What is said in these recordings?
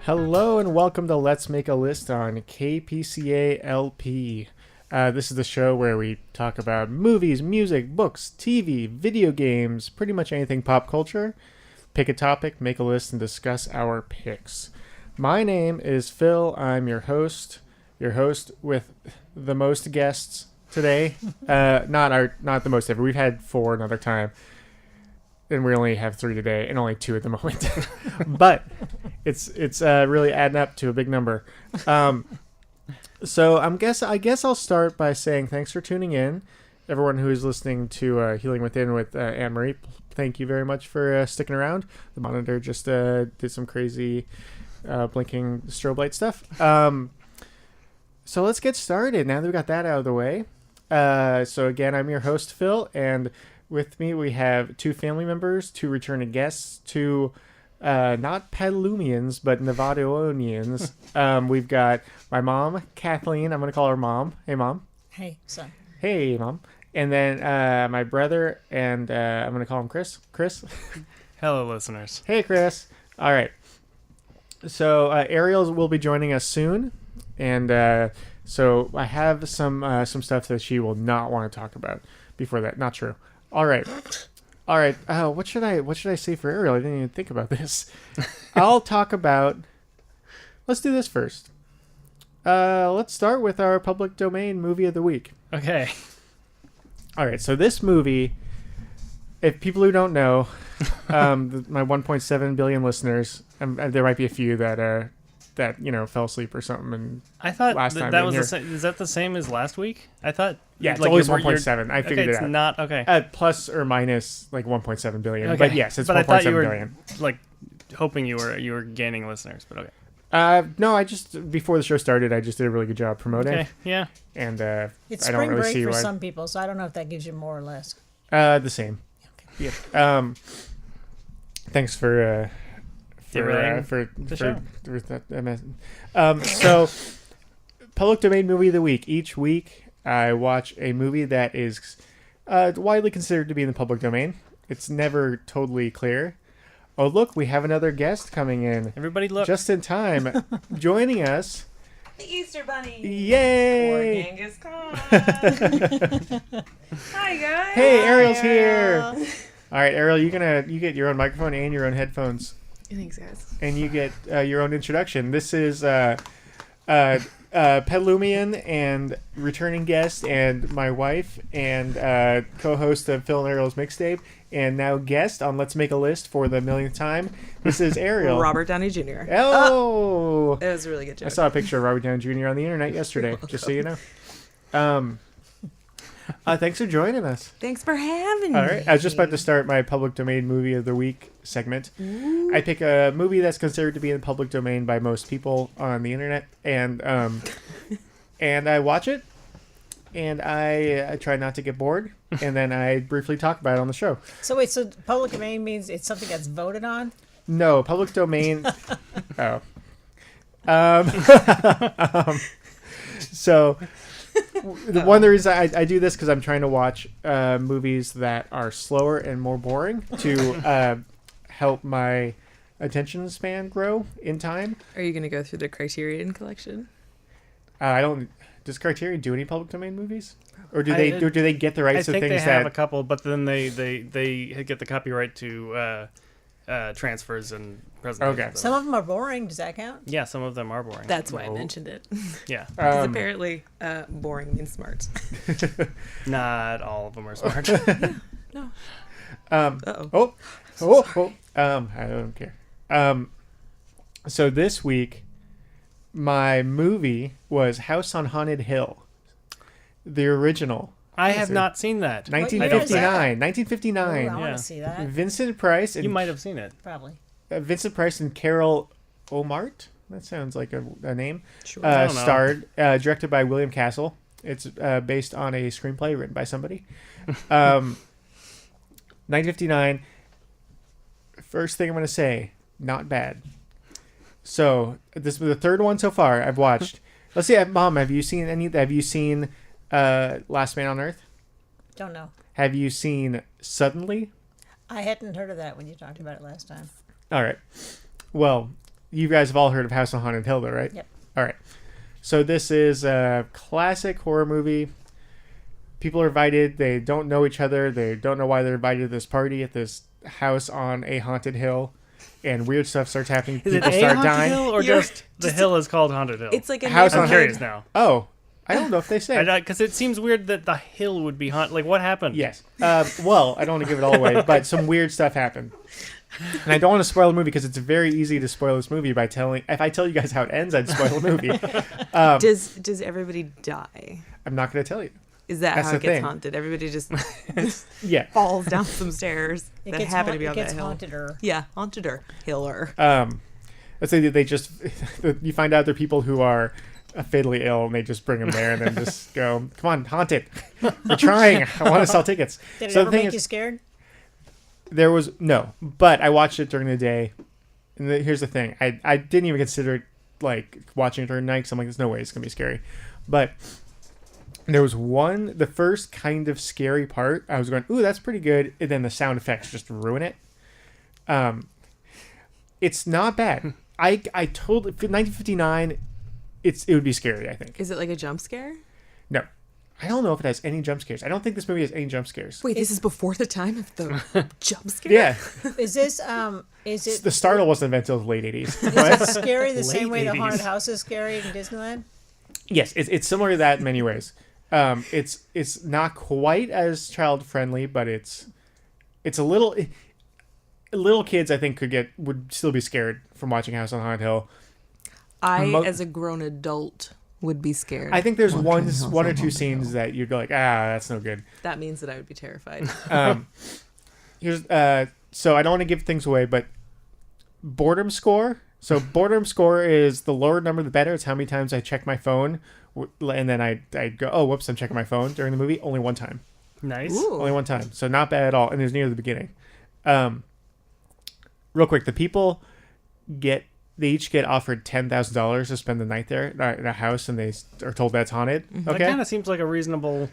Hello and welcome to Let's Make a List on KPCA LP. This is the show where we talk about movies, music, books, TV, video games, pretty much anything pop culture. Pick a topic, make a list, and discuss our picks. My name is Phil. I'm your host with the most guests today. Not the most ever. We've had 4 another time. And we only have 3 today, and only 2 at the moment. But it's really adding up to a big number. So I guess I'll start by saying thanks for tuning in, everyone who is listening to Healing Within with Anne Marie. Thank you very much for sticking around. The monitor just did some crazy blinking strobe light stuff. So let's get started now that we got that out of the way. So again, I'm your host Phil, and with me, we have 2 family members, 2 returning guests, 2 not Petalumians, but Nevadaonians. We've got my mom, Kathleen. I'm going to call her Mom. Hey, Mom. Hey, son. Hey, Mom. And then my brother, and I'm going to call him Chris. Chris. Hello, listeners. Hey, Chris. All right. So Ariel will be joining us soon. And so I have some stuff that she will not want to talk about before that. Not true. All right. What should I say for Ariel? I didn't even think about this. I'll talk about. Let's do this first. Let's start with our public domain movie of the week. Okay. All right. So this movie, if people who don't know, my 1.7 billion listeners, there might be a few that fell asleep or something. And I thought last time that was the same. Is that the same as last week? I thought. Yeah, it's always 1.7. I figured it out. It's not okay. Plus or minus like 1.7 billion. Okay. But yes, it's 1.7 billion. Like hoping you were gaining listeners, but okay. No, I just before the show started, I just did a really good job promoting. Okay. Yeah. And it's I don't spring really break see for why. some people, so I don't know if that gives you more or less. The same. Okay. Yeah. Thanks for the that. So, public domain movie of the week. Each week, I watch a movie that is widely considered to be in the public domain. It's never totally clear. Oh, look, we have another guest coming in. Everybody look. Just in time. Joining us. The Easter Bunny. Yay! Or Genghis Khan. Hi, guys. Hey, Ariel's Hi, here. Ariel. All right, Ariel, you get your own microphone and your own headphones. Thanks, guys. And you get your own introduction. This is Petalumian and returning guest and my wife and co-host of Phil and Ariel's Mixtape and now guest on Let's Make a List for the millionth time. This is Ariel. Robert Downey Jr. Oh! It was a really good joke. I saw a picture of Robert Downey Jr. on the internet yesterday, just so you know. Thanks for joining us. Thanks for having me. All right. I was just about to start my public domain movie of the week segment. Ooh. I pick a movie that's considered to be in the public domain by most people on the internet, and and I watch it, and I try not to get bored, and then I briefly talk about it on the show. So wait, so public domain means it's something that's voted on? No, public domain. Oh. So. One of the reasons I do this because I'm trying to watch movies that are slower and more boring to help my attention span grow in time. Are you going to go through the Criterion collection? I don't. Does Criterion do any public domain movies, or do they get the rights to I think things they have that? a couple, but then they get the copyright to transfers and presentations. Okay. Some of them are boring. Does that count? Yeah, some of them are boring. That's why No. I mentioned it. Yeah. Because apparently boring means smart. Not all of them are smart. No. I don't care. So this week, my movie was House on Haunted Hill, the original. I have not seen that. 1959. Ooh, 1959. I want Yeah. to see that. Vincent Price and You might have seen it. Probably. Vincent Price and Carol Omart. That sounds like a name. Sure. I don't know. Starred, directed by William Castle. It's based on a screenplay written by somebody. 1959. First thing I'm going to say, not bad. So this was the third one so far I've watched. Let's see, Mom, have you seen Last Man on Earth? Don't know. Have you seen Suddenly? I hadn't heard of that when you talked about it last time. All right. Well, you guys have all heard of House on Haunted Hill, though, right? Yep. All right. So this is a classic horror movie. People are invited. They don't know each other. They don't know why they're invited to this party at this house on a haunted hill. And weird stuff starts happening. Is it People a start haunted dying. hill or You're just the hill is called Haunted Hill? It's like a House on I'm neighborhood. curious now. Oh, I don't know if they say. Because it seems weird that the hill would be haunted. Like, what happened? Yes. Well, I don't want to give it all away, but some weird stuff happened. And I don't want to spoil the movie because it's very easy to spoil this movie by telling. If I tell you guys how it ends, I'd spoil the movie. Does everybody die? I'm not going to tell you. Is that That's how the it gets thing. haunted? Everybody just Yeah. falls down some stairs It that gets, happen to be on it gets that hill. haunted. Yeah, haunted or hiller. Let's say that they just. You find out they're people who are fatally ill, and they just bring them there, and then just go, "Come on, haunt it. We're trying. I want to sell tickets." Did it So ever the thing make you is, scared? there was no, but I watched it during the day. And here's the thing: I didn't even consider it like watching it during the night. Cause I'm like, there's no way it's gonna be scary. But there was the first kind of scary part. I was going, "Ooh, that's pretty good," and then the sound effects just ruin it. It's not bad. I told 1959. It would be scary. I think. Is it like a jump scare? No, I don't know if it has any jump scares. I don't think this movie has any jump scares. Wait, this is before the time of the jump scare? Yeah, Is this is it the startle wasn't invented until the late 80s. is it scary the same Late way the 80s. haunted house is scary in Disneyland? Yes, it's similar to that in many ways. It's not quite as child friendly, but it's a little. Little kids, I think, would still be scared from watching House on Haunted Hill. As a grown adult, would be scared. I think there's one or two scenes that you'd go like, that's no good. That means that I would be terrified. Here's so I don't want to give things away, but boredom score. So boredom score is the lower number the better. It's how many times I check my phone, and then I go, oh whoops, I'm checking my phone during the movie. Only one time. Nice. Ooh. Only one time. So not bad at all. And it was near the beginning. Real quick, the people they each get offered $10,000 to spend the night there in a house, and they are told that's haunted. That Okay. kind of seems like a reasonable.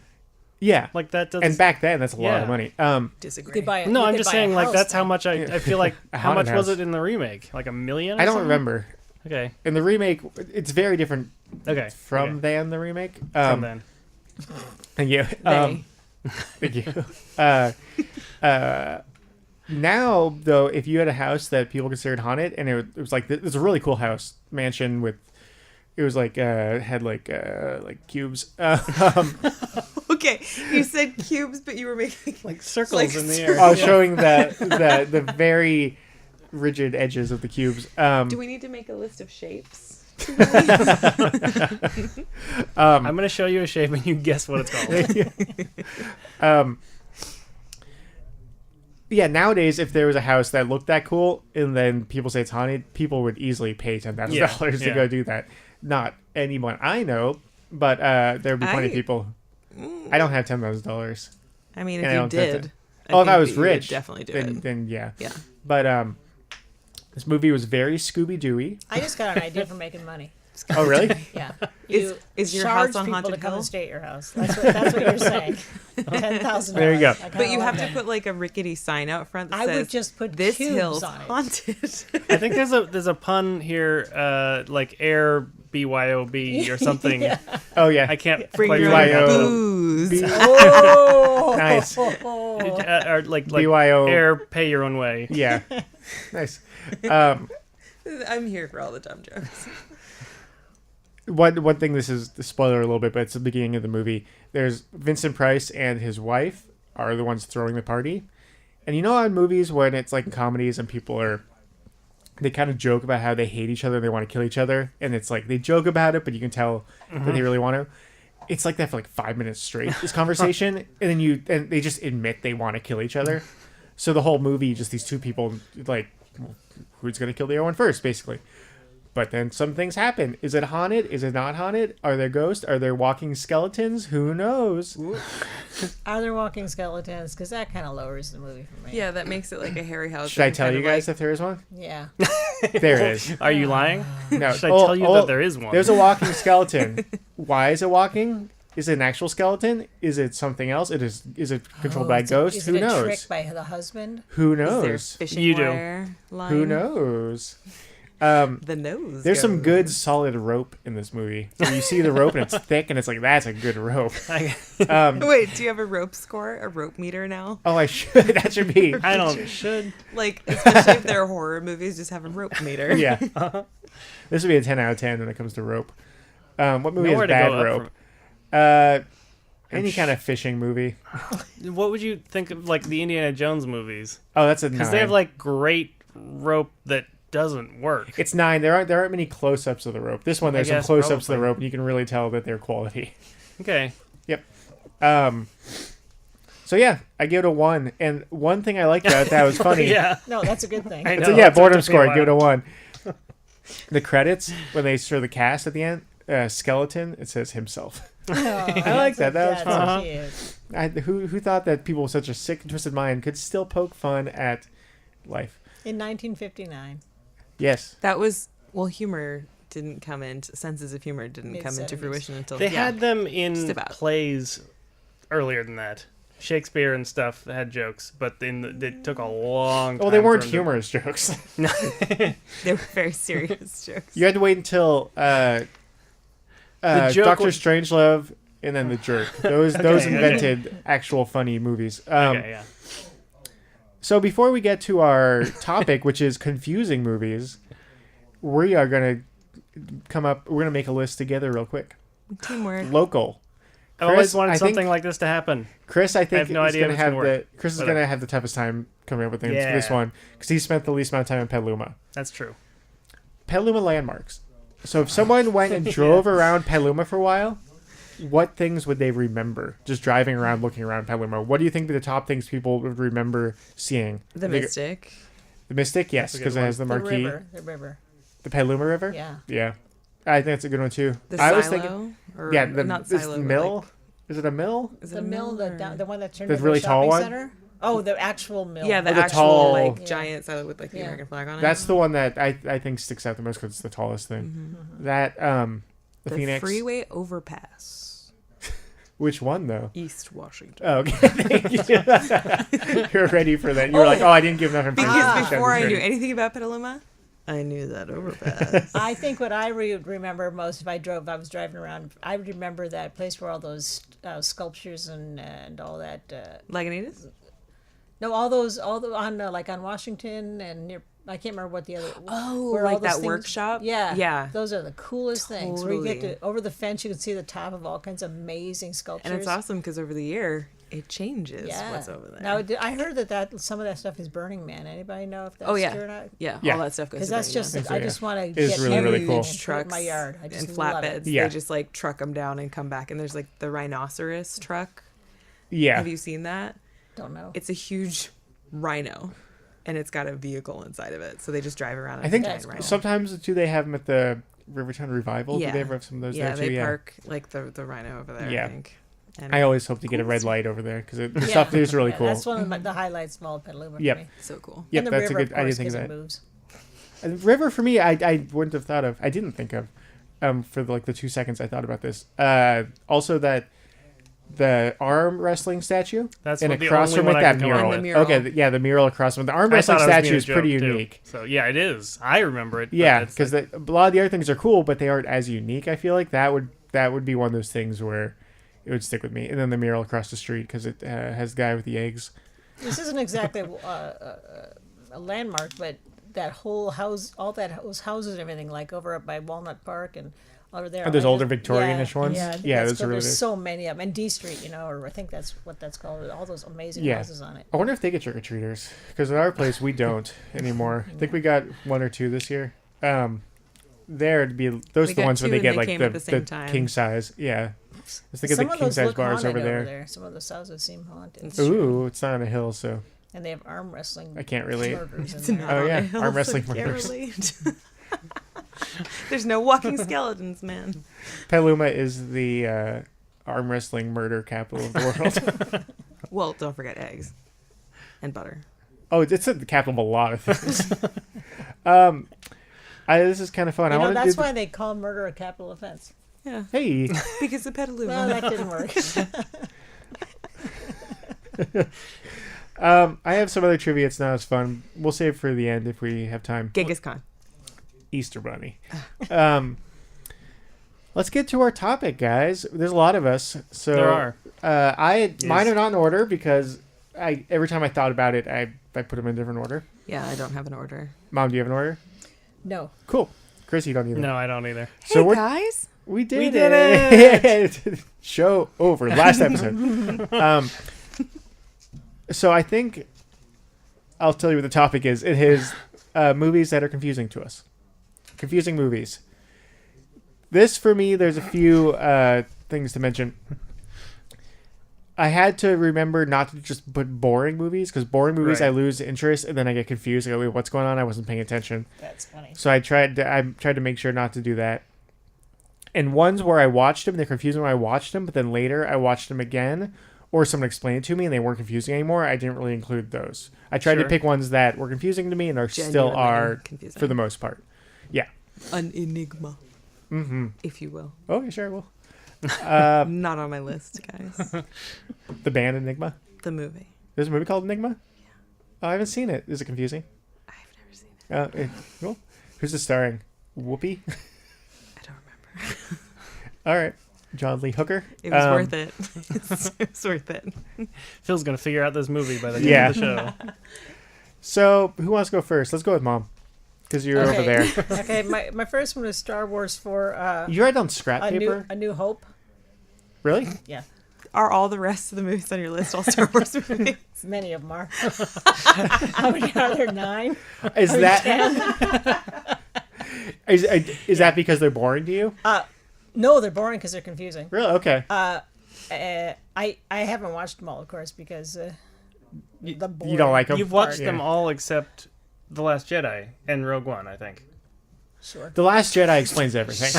Yeah. Like that does. And back then, that's a lot Yeah. of money. Disagree. You could buy No, you I'm could just buy a saying, like, house that's how then. much I feel like. A How much haunted was house. it in the remake? Like $1 million? Or I don't something? remember. Okay. In the remake, it's very different Okay. from than the remake. From then. Thank you. They. Thank you. Now, though, if you had a house that people considered haunted, and it was like it was a really cool house mansion with, it was like had like cubes. Okay, you said cubes, but you were making Like circles Like in the air. I was showing the very rigid edges of the cubes. Do we need to make a list of shapes? I'm going to show you a shape and you guess what it's called. Yeah, nowadays, if there was a house that looked that cool, and then people say it's haunted, people would easily pay $10,000 to Yeah. go do that. Not anyone I know, but there would be plenty of people. I don't have $10,000. I mean, And I if you don't think did, Oh, if think I was that you would rich, definitely do then, it. then yeah. Yeah. But this movie was very Scooby-Dooey. I just got an idea for making money. Oh, really? Yeah. Is your charge house on people Haunted to come Hill? and stay at your house. That's what you're saying. $10,000. There you go. But you have to put like a rickety sign out front that I says, would just put "This cubes hill's on it. haunted." I think there's a pun here, like air BYOB or something. Oh, yeah. I can't Bring quite your BYO. remember. booze. Oh, Nice. Or like BYO. air pay your own way. Yeah. Nice. I'm here for all the dumb jokes. One thing, this is the spoiler a little bit, but it's the beginning of the movie. There's Vincent Price and his wife are the ones throwing the party. And you know, in movies when it's like comedies and they kind of joke about how they hate each other and they want to kill each other, and it's like they joke about it, but you can tell that they really want to. It's like that for like 5 minutes straight, this conversation, and then they just admit they want to kill each other. So the whole movie, just these two people, like, well, who's gonna kill the other one first, basically. But then some things happen. Is it haunted? Is it not haunted? Are there ghosts? Are there walking skeletons? Who knows? Are there walking skeletons? Because that kind of lowers the movie for me. Yeah, that makes it like a Harry house. Should I tell you guys if there is one? Yeah. There is. Are you lying? No. Should I tell you that there is one? There's a walking skeleton. Why is it walking? Is it an actual skeleton? Is it something else? Is it controlled by a ghost? Is Who it a knows? trick by the husband? Who Is there knows? fishing You do. wire line? Who knows? The nose. There's some goes. good solid rope in this movie. Where you see the rope and it's thick and it's like, that's a good rope. Wait, do you have a rope score, a rope meter now? Oh, I should. That should be. I don't should. Like, especially if they're horror movies, just have a rope meter. Yeah. This would be a 10 out of 10 when it comes to rope. What movie Nowhere has to bad go up rope? Any kind of fishing movie. What would you think of like the Indiana Jones movies? Oh, that's a 9. Because they have like great rope that doesn't work. It's 9. There aren't many close-ups of the rope. This one, there's some guess close-ups of the probably. rope, and you can really tell that they're quality. Okay. Yep. So yeah, I give it a 1. And one thing I liked about that was funny. Yeah. No, that's a good thing. I It's know, a, yeah, that's what boredom took me a score. I give it a while. 1. The credits when they show the cast at the end, skeleton. It says himself. Oh, I like that. That was fun. Cute. Who thought that people with such a sick and twisted mind could still poke fun at life? In 1959. Yes. That was, well, humor didn't come into, senses of humor didn't come into Mid-70s. fruition until. They had them in Just about. plays earlier than that. Shakespeare and stuff had jokes, but it took a long time. Well, they weren't for them to- humorous jokes. They were very serious jokes. You had to wait until joke Doctor was- Strangelove and then The Jerk. Those Okay. invented actual funny movies. Okay, yeah. So before we get to our topic, which is confusing movies, we are going to we're going to make a list together real quick. Teamwork. Local. I always Chris, wanted I think- something like this to happen. Chris, I think have no is idea going to if it's have gonna work. Chris is But- going to have the toughest time coming up with this Yeah. one because he spent the least amount of time in Petaluma. That's true. Petaluma Landmarks. So if someone went and drove around Petaluma for a while, what things would they remember? Just driving around, looking around Petaluma. What do you think are the top things people would remember seeing? The Mystic. The Mystic, yes, That's a good because it one. has the The marquee. river. The Petaluma River? Yeah. Yeah. I think that's a good one too. The I silo. was thinking, Or yeah, not this silo. but mill. like- Is it a mill? is it The a mill, or- the one that turned The into really a shopping tall one? center? Oh, the actual mill. Yeah, the the actual tall- like Yeah. giant silo with like the Yeah. American flag on it. That's the one that I think sticks out the most because it's the tallest thing. That the Phoenix. freeway overpass. Which one though? East Washington. Oh, okay. Thank you. You're ready for that. You were like, oh, I didn't give enough information. Because to before I Chevy knew Chevy. anything about Petaluma, I knew that overpass. I think what I remember most if I was driving around, I remember that place where all those sculptures and all that. Lagunitas? No, all the on like on Washington and near. I can't remember what the other. Oh, where all like those that things- workshop? Yeah, Yeah. Those are the coolest things. Where you get Totally. to over the fence, you can see the top of all kinds of amazing sculptures. And it's awesome because over the year, it changes Yeah. what's over there. Now I heard that some of that stuff is Burning Man. Anybody know if that's Oh, yeah. true or not? yeah, Yeah. all that stuff goes Because to that's Burning just Man. so, I yeah. just want to It is get really, really everything cool. and put it in Trucks my yard. I just and love flatbeds. it. Yeah. They just like truck them down and come back. And there's like the rhinoceros truck. Yeah. Have you seen that? Don't know. It's a huge rhino, and it's got a vehicle inside of it. So they just drive around. I think That's cool. sometimes do they have them at the Rivertown Revival? Yeah. Do they ever have some of those Yeah, there too? they park like the rhino over there. Yeah. I think. And I always hope to get a red light over there because the stuff is really cool. That's one of the highlights of all Petaluma Yep. for me. so cool. Yep, And the that's river, a good. of I course, didn't think of 'cause that. it moves. River for me, I wouldn't have thought of. I didn't think of, for like the 2 seconds I thought about this. Also that the arm wrestling statue That's and what the across only from one it I that can come up mural. with. And the mural. Okay, yeah, the mural across from it. The arm I wrestling thought it was statue being a is pretty joke, too. unique. So yeah, it is. I remember it. but Yeah, it's because like- a lot of the other things are cool, but they aren't as unique. I feel like that would be one of those things where it would stick with me. And then the mural across the street because it has the guy with the eggs. This isn't exactly a landmark, but that whole house, those houses and everything, like over up by Walnut Park and over there. Oh, those I older just- Victorian-ish ones? Yeah, I think Yeah, that's those are cool. really There's good. so many of them. And D Street, or I think that's what that's called. All those amazing Yeah. houses on it. I wonder if they get trick or treaters because at our place we don't anymore. I think we got 1 or 2 this year. There to be those We are the got ones where 2 they and get they like came the, at the same time. king size. Yeah, let's think of Some the of king those size look bars haunted over there. Some of those houses seem haunted. It's true. Ooh, it's not on a hill, so And they have arm wrestling. I can't relate. murders It's in not there. Oh, on yeah, a hill, arm so wrestling can't murders. relate. There's no walking skeletons, man. Petaluma is the arm wrestling murder capital of the world. Well, don't forget eggs and butter. Oh, it's the capital of a lot of things. This is kind of fun. I want to That's do. why they call murder a capital offense. Yeah, Hey, because of Petaluma. Well, that didn't work. I have some other trivia. It's not as fun. We'll save it for the end if we have time. Genghis Khan. Easter Bunny. Let's get to our topic, guys. There's a lot of us. So There are. Mine are not in order because every time I thought about it, I put them in a different order. Yeah, I don't have an order. Mom, do you have an order? No. Cool. Chris, you don't either. No, I don't either. So Hey guys. we did We did it. Show over. Last episode. So I think I'll tell you what the topic is. It is movies that are confusing to us. Confusing movies. This, for me, there's a few things to mention. I had to remember not to just put boring movies, because boring movies Right. I lose interest and then I get confused. I go, wait, what's going on? I wasn't paying attention. That's funny. So I tried to make sure not to do that. And ones where I watched them, they're confusing when I watched them, but then later I watched them again, or someone explained it to me and they weren't confusing anymore. I didn't really include those. I tried to Sure. pick ones that were confusing to me and still Genuinely are confusing. for the most part. Yeah. An enigma, if you will. Okay, sure, well. Not on my list, guys. The band Enigma. The movie. There's a movie called Enigma? Yeah. Oh, I haven't seen it. Is it confusing? I've never seen it. Cool. Who's it starring? Whoopi? I don't remember. All right. John Lee Hooker. It was worth it. It was worth it. Phil's gonna figure out this movie by the end Yeah. of the show. So, who wants to go first? Let's go with Mom, because you're over there. Okay, my first one is Star Wars for You write on scrap paper? A New Hope. Really? Yeah, Are all the rest of the movies on your list all Star Wars movies? many of them are. How many are there? 9? Is that is that because they're boring to you? No, they're boring because they're confusing. Really? Okay. I haven't watched them all, of course, because You don't like them? You've watched Yeah. them all except The Last Jedi and Rogue One, I think. Sure. The Last Jedi explains everything.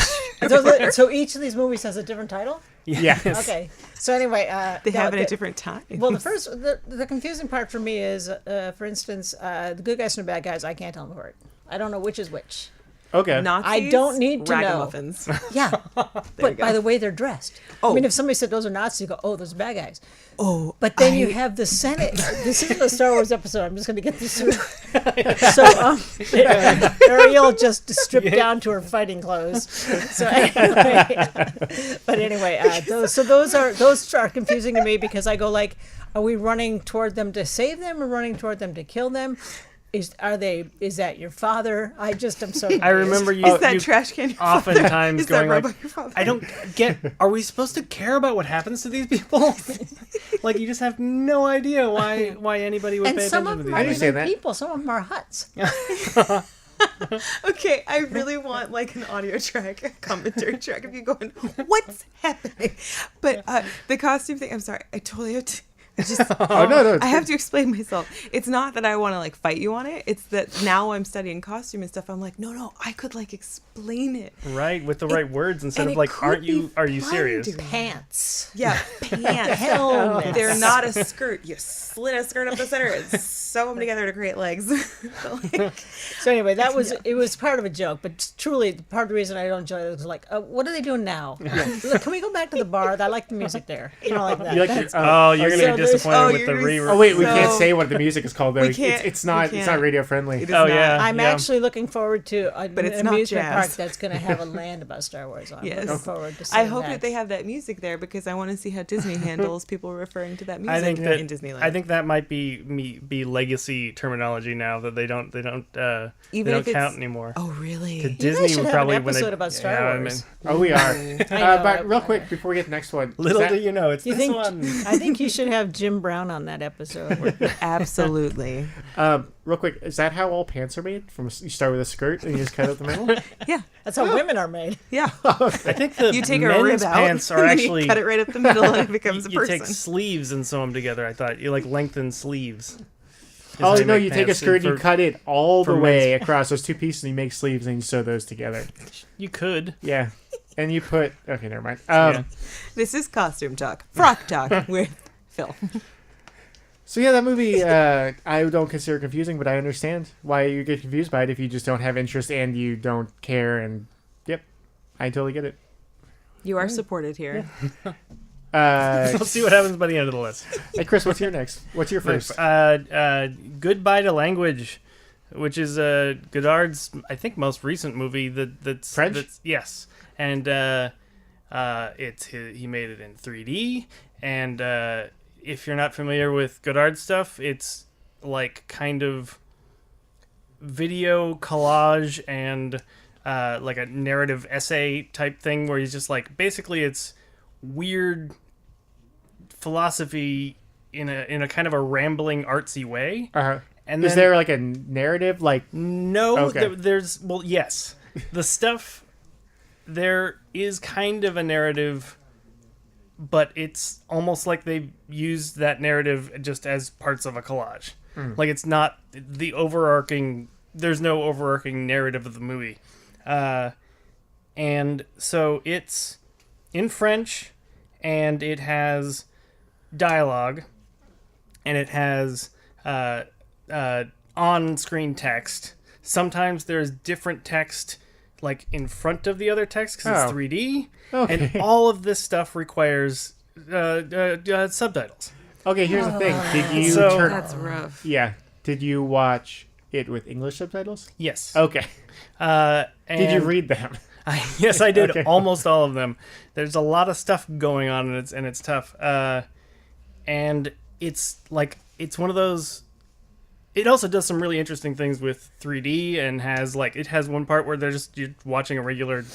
So each of these movies has a different title. Yeah. Okay. So anyway, They have it at different times. Well, the confusing part for me is, for instance, the good guys and the bad guys. I can't tell them apart. I don't know which is which. Okay. Nazis, I don't need to know. ragamuffins. Yeah, but by the way they're dressed. Oh. I mean, if somebody said those are Nazis, you go, oh, those are bad guys. Oh, But then you have the Senate. This isn't a Star Wars episode. I'm just going to get this through. So Ariel just stripped down to her fighting clothes. So anyway, but anyway, those are confusing to me because I go like, are we running toward them to save them or running toward them to kill them? Is that your father? I'm so confused. I remember you. is that you trash can your father? oftentimes Is that going like, robot your father? I don't get. Are we supposed to care about what happens to these people? Like you just have no idea why anybody would And pay some attention of to them these. are understand even that. people. Some of them are huts. Okay, I really want like an audio track, a commentary track of you going, what's happening? But the costume thing, I'm sorry, I totally have to. Oh no! I have to explain myself. It's not that I want to like fight you on it. It's that now I'm studying costume and stuff. I'm like, no, I could like explain it. Right, with the right words instead and of it like, could be are you fun serious? to- Pants. Yeah, pants. Helmets. They're not a skirt. You slit a skirt up the center and sew them together to create legs. But, like, So anyway, it was part of a joke, but truly part of the reason I don't enjoy it is like, what are they doing now? Look, can we go back to the bar? I like the music there. You know, like that. You like That's- Oh, you're gonna So be there's- disappointed with you're the gonna re. be Oh wait, we So- can't say what the music is called though. We can't- It's not. we It's not can't. radio friendly. It is Oh, not. yeah. I'm actually looking forward to But it's an not amusement jazz. park that's going to have a land about Star Wars on. Yes. Looking forward to I seeing hope that they have that music there because I want to see how Disney handles people referring to that music I think that in Disneyland. I think that might be legacy terminology now that they don't Even they if don't it's- count anymore. Oh, really? To You guys Disney should would have probably an when they episode about Star yeah, Wars. Oh, we are. know, But real quick before we get to the next one, little is that- do you know, it's You this think? one. I think you should have Jim Brown on that episode. Absolutely. real quick, is that how all pants are made? From you start with a skirt and you just cut out the middle. Yeah. That's how women are made. Yeah. I think the You take a men's rib out, pants are and then actually you cut it right up the middle, and it becomes a you person. take sleeves and sew them together. I thought you like lengthen sleeves. Is Oh how no, make you take a pants. skirt and you For- cut it all the for way across those two pieces and you make sleeves and you sew those together. You could. Yeah. And you put okay, never mind. Yeah. This is costume talk, frock talk with Phil. So yeah, that movie I don't consider confusing, but I understand why you get confused by it if you just don't have interest and you don't care. And yep, I totally get it. You are supported here. We'll see what happens by the end of the list. Hey Chris, what's your next? What's your first? Goodbye to Language. which is Godard's, I think, most recent movie. That's French? Yes, and he made it in 3D. And if you're not familiar with Godard stuff, it's like kind of video collage and like a narrative essay type thing where he's just like, basically it's weird philosophy in a kind of a rambling artsy way. And is there like a narrative? Like, no, okay. there's, well, yes, the stuff, there is kind of a narrative, but it's almost like they used that narrative just as parts of a collage. Like, it's not the overarching, there's no overarching narrative of the movie. And so it's in French, and it has dialogue, and it has on-screen text. Sometimes there's different text, like, in front of the other text, because it's 3D. Okay. And all of this stuff requires subtitles. Okay, here's the thing. Did you That's rough. Yeah. Did you watch it with English subtitles? Yes. Okay. And Did you read them? Yes, I did. Okay. Almost all of them. There's a lot of stuff going on, and it's tough. And it's like, it's one of those. It also does some really interesting things with 3D, and has like, it has one part where you're watching a regular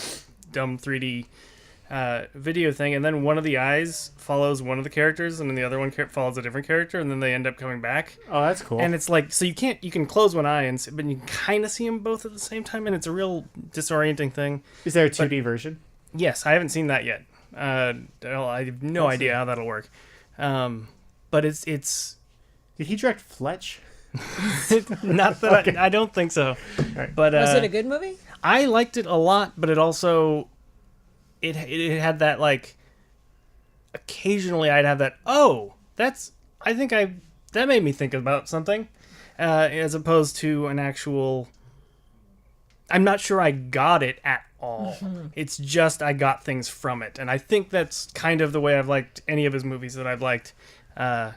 dumb 3D video thing, and then one of the eyes follows one of the characters, and then the other one follows a different character, and then they end up coming back. Oh, that's cool. And it's like, so you can close one eye, but you can kind of see them both at the same time, and it's a real disorienting thing. Is there a 2D version? Yes, I haven't seen that yet. I have no idea how that'll work. But it's Did he direct Fletch? not that Okay. I don't think so. Right. But Was it a good movie? I liked it a lot, but it also it had that, like, occasionally I'd have that, that made me think about something, as opposed to an actual. I'm not sure I got it at all. It's just I got things from it, and I think that's kind of the way I've liked any of his movies that I've liked. But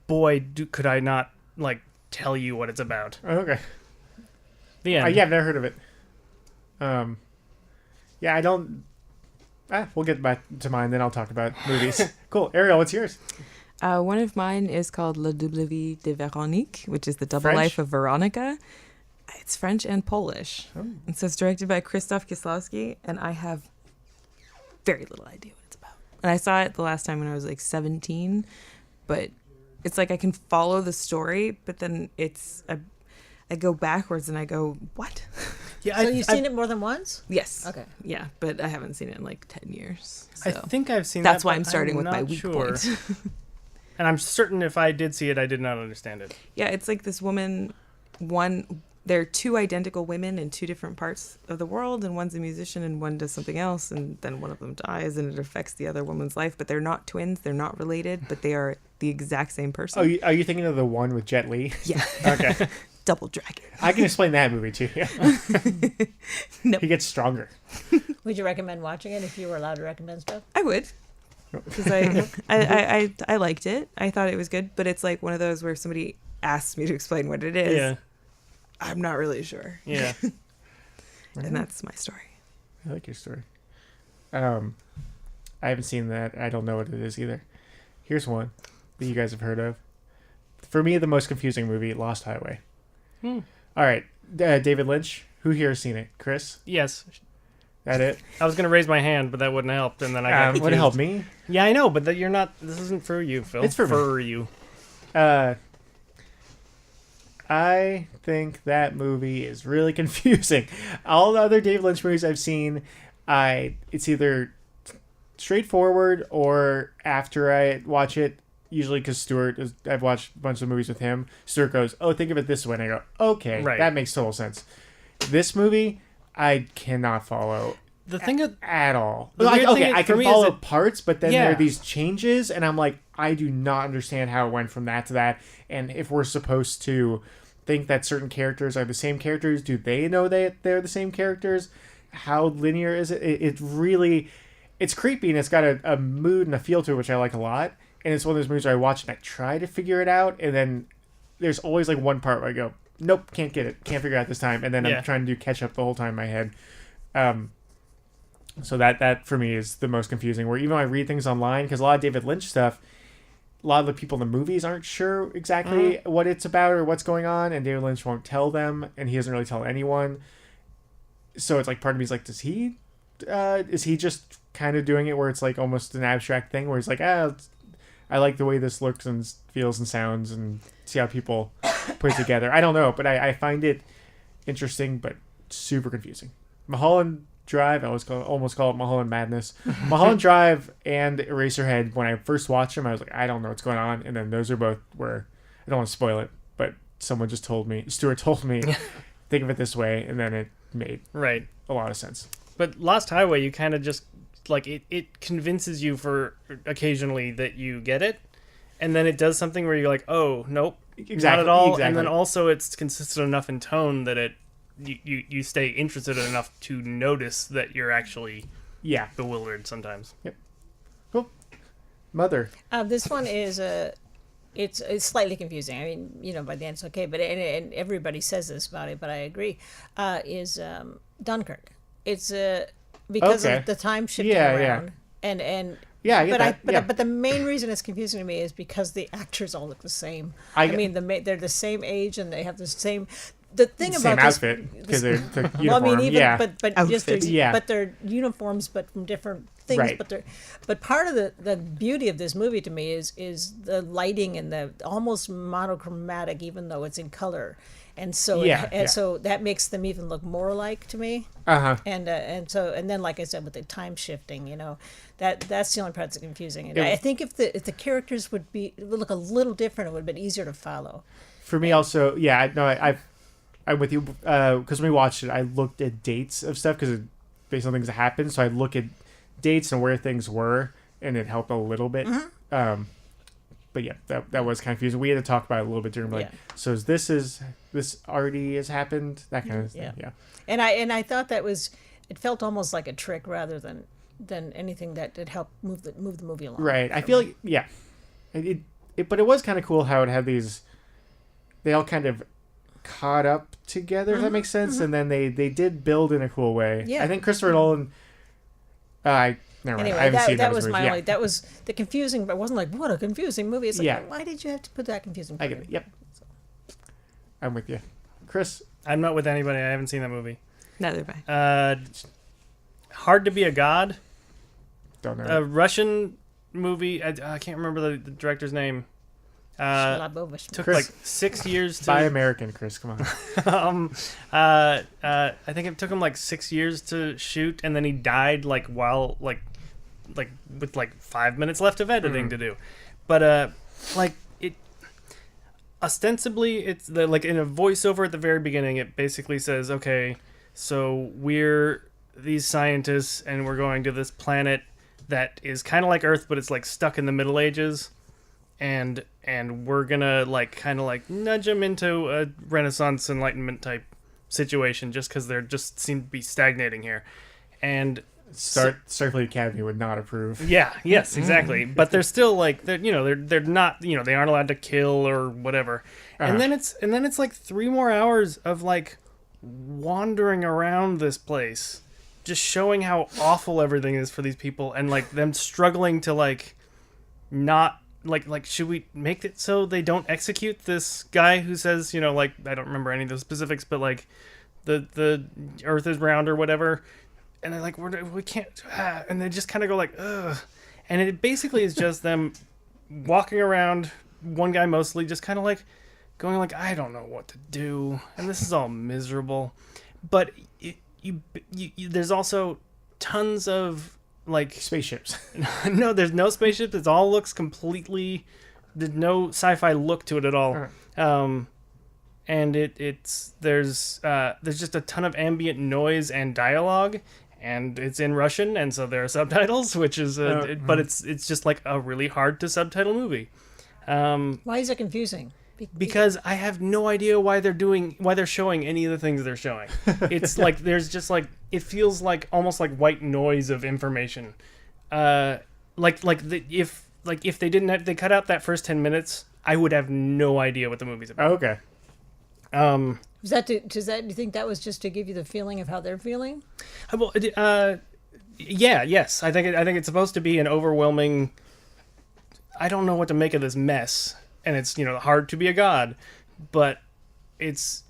boy, could I not, like, tell you what it's about. Okay. The end. Yeah, I've never heard of it. Yeah, I don't. We'll get back to mine, then I'll talk about movies. Cool. Ariel, what's yours? One of mine is called La Double Vie de Véronique, which is the double French? life of Veronica. It's French and Polish. And so it's directed by Krzysztof Kieslowski, and I have very little idea what it's about. And I saw it the last time when I was like 17, but it's like I can follow the story, but then I go backwards and I go, what? Yeah, So you've seen it more than once? Yes. Okay. Yeah, but I haven't seen it in like 10 years. So. I think I've seen That's that, why but I'm starting with my not weak sure. point. And I'm certain if I did see it, I did not understand it. Yeah, it's like this woman, there are two identical women in two different parts of the world, and one's a musician and one does something else, and then one of them dies and it affects the other woman's life, but they're not twins, they're not related, but they are the exact same person. Oh, are you thinking of the one with Jet Li? Yeah. Okay. Double Dragon. I can explain that movie too. Yeah. Nope. He gets stronger. Would you recommend watching it if you were allowed to recommend stuff? I would. Because I liked it. I thought it was good, but it's like one of those where somebody asks me to explain what it is. Yeah. I'm not really sure. Yeah. And that's my story. I like your story. I haven't seen that. I don't know what it is either. Here's one that you guys have heard of. For me, the most confusing movie, Lost Highway. All right. David Lynch. Who here has seen it? Chris? Yes. That it? I was going to raise my hand, but that wouldn't have helped, and then I got Would it confused. help me? Yeah, I know, but you're not. This isn't for you, Phil. It's for me. you. I think that movie is really confusing. All the other David Lynch movies I've seen, it's either straightforward or after I watch it, usually because I've watched a bunch of movies with him. Stuart goes, "Oh, think of it this way," and I go, "Okay, Right. that makes total sense." This movie, I cannot follow The thing of at all. The Like, weird thing okay, I for can me is follow that- parts, but then Yeah. there are these changes, and I'm like, I do not understand how it went from that to that. And if we're supposed to think that certain characters are the same characters, do they know that they're the same characters? How linear is it? It's creepy, and it's got a mood and a feel to it, which I like a lot. And it's one of those movies where I watch and I try to figure it out, and then there's always like one part where I go, nope, can't get it, can't figure it out this time, and then Yeah. I'm trying to do catch up the whole time in my head. So that for me is the most confusing. Where even when I read things online, because a lot of David Lynch stuff, a lot of the people in the movies aren't sure exactly what it's about or what's going on, and David Lynch won't tell them, and he doesn't really tell anyone. So it's like part of me is like, is he just kind of doing it where it's like almost an abstract thing where he's like, I like the way this looks and feels and sounds and see how people put it together. I don't know, but I find it interesting but super confusing. Mulholland Drive, I almost call it Mulholland Madness. Mulholland Drive and Eraserhead, when I first watched them, I was like, I don't know what's going on. And then those are both where, I don't want to spoil it, but someone just told me, Stuart told me, think of it this way, and then it made Right. a lot of sense. But Lost Highway, you kind of just, like, it convinces you for occasionally that you get it, and then it does something where you're like, oh, nope, Exactly, not at all. exactly. And then also it's consistent enough in tone that you stay interested enough to notice that you're actually Yeah. bewildered sometimes. Cool. Mother. This one is it's slightly confusing. I mean, by the end it's okay, but and everybody says this about it, but I agree. Is Dunkirk? It's because Okay. of the time shifting Yeah, around, and Yeah, I get that. Yeah. but the main reason it's confusing to me is because the actors all look the same. I I get- mean, they're the same age and they have the same. The thing Same about outfit, because they're the uniform. well, I mean, even yeah. but just their, Outfit. Yeah. but they're uniforms, but from different things. Right. But part of the beauty of this movie to me is the lighting and the almost monochromatic, even though it's in color, and so so that makes them even look more alike to me. Uh-huh. And then like I said with the time shifting, that's the only part that's confusing. And I think if the characters would look a little different, it would have been easier to follow. For me also, yeah, no, I'm with you, because when we watched it, I looked at dates of stuff, because based on things that happened, so I look at dates and where things were, and it helped a little bit. But yeah, that was kind of confusing. We had to talk about it a little bit during, like, so this already has happened, that kind of thing. Yeah. And I thought it felt almost like a trick rather than anything that did help move the movie along. Right. I feel like, yeah, but it was kind of cool how it had these, they all kind of caught up together, if that makes sense, and then they did build in a cool way. Yeah. I think Christopher Nolan, never mind. Anyway, I haven't seen that was movies. my Yeah. only. That was the confusing, but it wasn't like what a confusing movie. It's like, Yeah. why did you have to put that confusing? I part get in? it. Yep. I'm with you. Chris, I'm not with anybody. I haven't seen that movie. Neither have I. Hard to Be a God, don't know. a Russian movie. I can't remember the director's name. Took Chris, like 6 years to. Buy American, Chris. Come on. I think it took him like 6 years to shoot, and then he died like while like with like 5 minutes left of editing to do. But like it ostensibly it's like in a voiceover at the very beginning, it basically says, okay, so we're these scientists and we're going to this planet that is kind of like Earth, but it's like stuck in the Middle Ages. And we're gonna like kind of like nudge them into a Renaissance Enlightenment type situation, just because they're just seem to be stagnating here, and Starfleet Academy would not approve. yeah, yes, exactly. But they're still like they're not they aren't allowed to kill or whatever. And then it's like 3 more hours of like wandering around this place, just showing how awful everything is for these people, and like them struggling to like not. Like, should we make it so they don't execute this guy who says, like, I don't remember any of the specifics, but like, the Earth is round or whatever, and they're like, we can't, and they just kind of go like, ugh, and it basically is just them walking around, one guy mostly, just kind of like going like, I don't know what to do, and this is all miserable, but there's also tons of like Spaceships. no, there's no spaceships. It all looks completely. There's no sci-fi look to it at all. And there's just a ton of ambient noise and dialogue, and it's in Russian, and so there are subtitles, which is but it's just like a really hard to subtitle movie. Why is it confusing? Because I have no idea why they're showing any of the things they're showing. It's like there's just like it feels like almost like white noise of information. If they didn't have, they cut out that first 10 minutes, I would have no idea what the movie's about. Oh, okay. Do you think that was just to give you the feeling of how they're feeling? Well, yes. I think it's supposed to be an overwhelming. I don't know what to make of this mess, and it's hard to be a god, but it's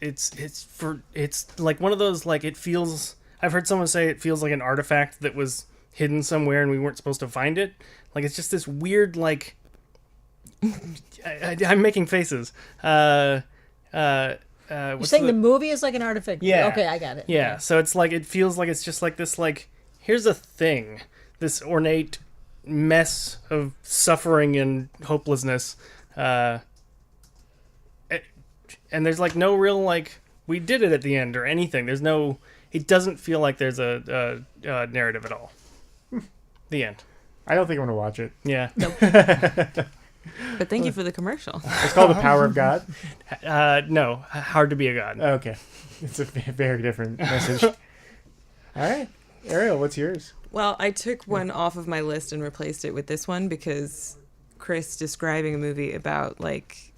like one of those, like, it feels. I've heard someone say it feels like an artifact that was hidden somewhere and we weren't supposed to find it. Like, it's just this weird, like. I'm making faces. You're saying the movie is like an artifact? Yeah. Okay, I got it. Yeah, so it's like, it feels like it's just like this, like, here's a thing, this ornate mess of suffering and hopelessness, and there's like no real, like, we did it at the end or anything. There's no, it doesn't feel like there's a narrative at all. The end. I don't think I'm gonna watch it. Yeah. But thank you for the commercial. It's called The Power of God. No, hard to be a god. Okay, it's a very different message. All right, Ariel, what's yours? Well, I took one off of my list and replaced it with this one because Chris describing a movie about, like,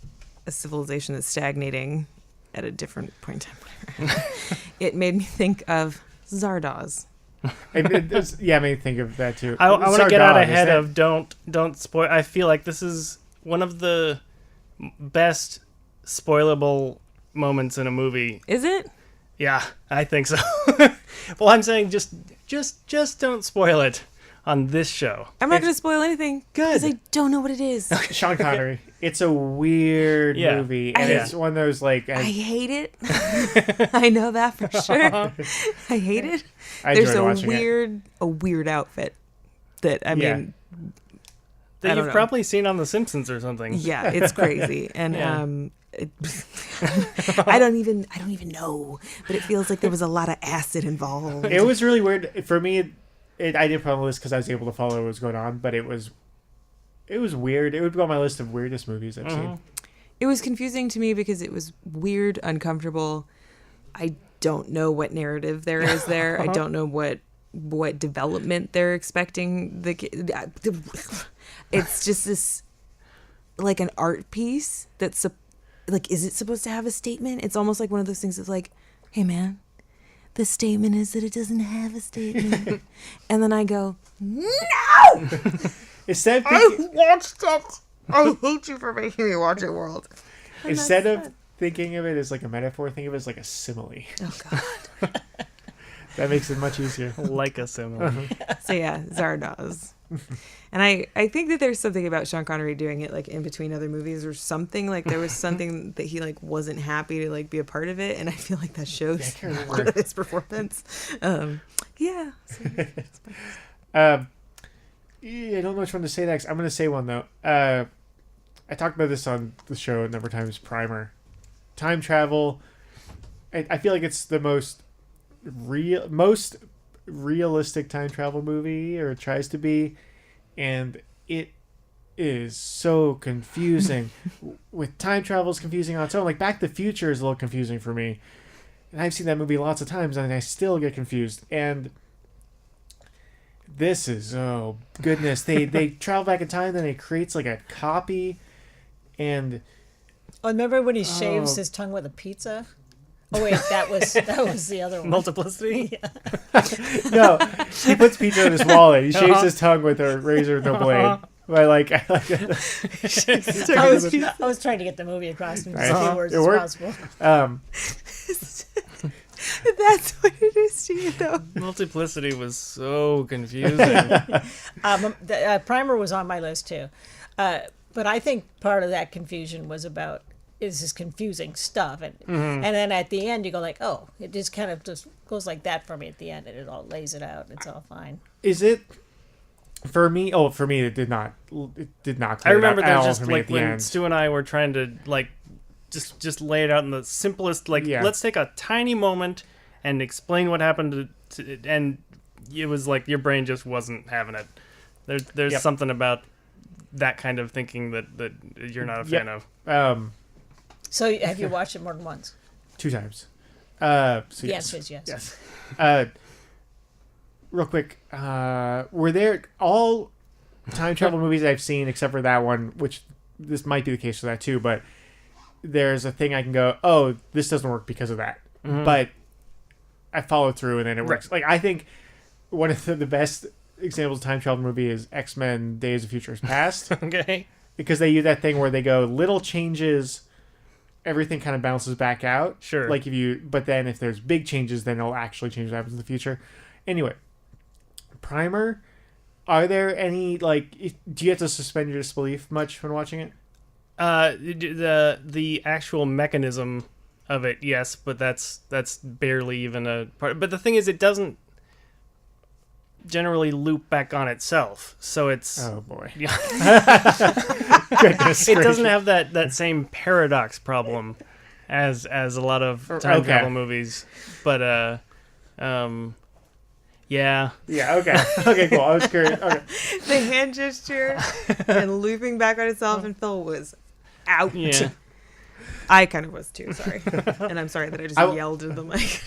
a civilization that's stagnating at a different point in time. It made me think of Zardoz. Yeah, I mean, think of that too. I want to get out ahead of don't spoil. I feel like this is one of the best spoilable moments in a movie. Is it? Yeah, I think so. Well, I'm saying just don't spoil it on this show. I'm not going to spoil anything. Good. Because I don't know what it is. Sean Connery. It's a weird movie, and it's one of those, like, I hate it. I know that for sure. I hate it. There's a weird outfit that, I mean, that you've probably seen on The Simpsons or something. Yeah, it's crazy. And I don't even know, but it feels like there was a lot of acid involved. It was really weird for me. I didn't put on the list because I was able to follow what was going on, but it was weird. It would go on my list of weirdest movies I've seen. It was confusing to me because it was weird, uncomfortable. I don't know what narrative there is there. I don't know what development they're expecting. It's just this, like, an art piece that's like, is it supposed to have a statement? It's almost like one of those things that's like, hey man, the statement is that it doesn't have a statement. And then I go, no! I watched it. I hate you for making me watch it, world. Instead of thinking of it as like a metaphor, think of it as like a simile. Oh, God. That makes it much easier. Like a simile. So, yeah, Zardoz. And I think that there's something about Sean Connery doing it, like, in between other movies or something. Like, there was something that he, like, wasn't happy to, like, be a part of it. And I feel like that shows a lot of his performance. Yeah. I don't know which one to say next. I'm going to say one, though. I talked about this on the show a number of times, Primer. Time travel. I feel like it's the most realistic time travel movie, or it tries to be. And it is so confusing. With time travel is confusing on its own. Like, Back to the Future is a little confusing for me. And I've seen that movie lots of times, and I still get confused. And this is, oh goodness, they travel back in time, then it creates like a copy, and remember when he shaves his tongue with a pizza? Oh wait, that was the other one. Multiplicity. Yeah. No, he puts pizza in his wallet. He shaves his tongue with a razor with no blade. But I like I was trying to get the movie across in as few words as possible. That's what it is to you, though. Multiplicity was so confusing. Primer was on my list too, but I think part of that confusion was about is confusing stuff, and then at the end you go like, oh, it just kind of just goes like that for me at the end, and it all lays it out, and it's all fine. Is it for me? Oh, for me, it did not. It did not. I remember that just for me like at the when end. Stu and I were trying to like just lay it out in the simplest. Like, let's take a tiny moment and explain what happened to and it was like your brain just wasn't having it. There's something about that kind of thinking that you're not a fan of. So have you watched it more than once? 2 times. So the answer is yes. Yes. Real quick, were there all time travel movies I've seen except for that one, which this might be the case for that too, but there's a thing I can go, oh, this doesn't work because of that. But I follow through and then it works. Like, I think one of the best examples of time travel movie is X-Men Days of Futures Past. Okay. Because they use that thing where they go, little changes, everything kind of bounces back out. Sure. Like but then if there's big changes, then it'll actually change what happens in the future. Anyway, Primer, are there any, like, do you have to suspend your disbelief much when watching it? The actual mechanism of it, yes, but that's barely even a part. But the thing is, it doesn't generally loop back on itself, so it's Oh boy. Goodness it doesn't have that same paradox problem as a lot of time travel movies, but yeah, okay, cool. I was curious. Okay. The hand gesture and looping back on itself and Phil was out. Yeah. I kind of was too, sorry. And I'm sorry that I just yelled into the mic.